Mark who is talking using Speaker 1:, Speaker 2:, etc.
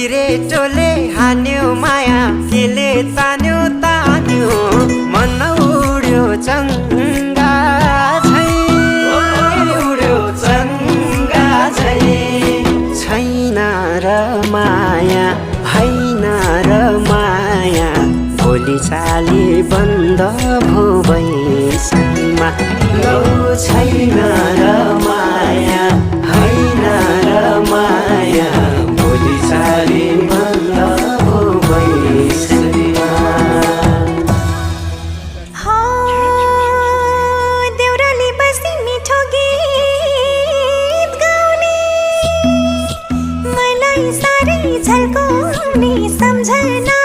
Speaker 1: सिरेटोले हान्यो माया केले तान्यो तान्यो मन उड्यो चङ्गा झै उड्यो चङ्गा झै छैन र माया होइन र माया भोलि चाली बन्द भो बैसैमा लौ छैन र माया होइन र माया भोलि चाली बन्द भो बैसैमा
Speaker 2: देउराली बस्ती मिठो गीत गाउने मलाई साह्रै झल्काउने सम्झना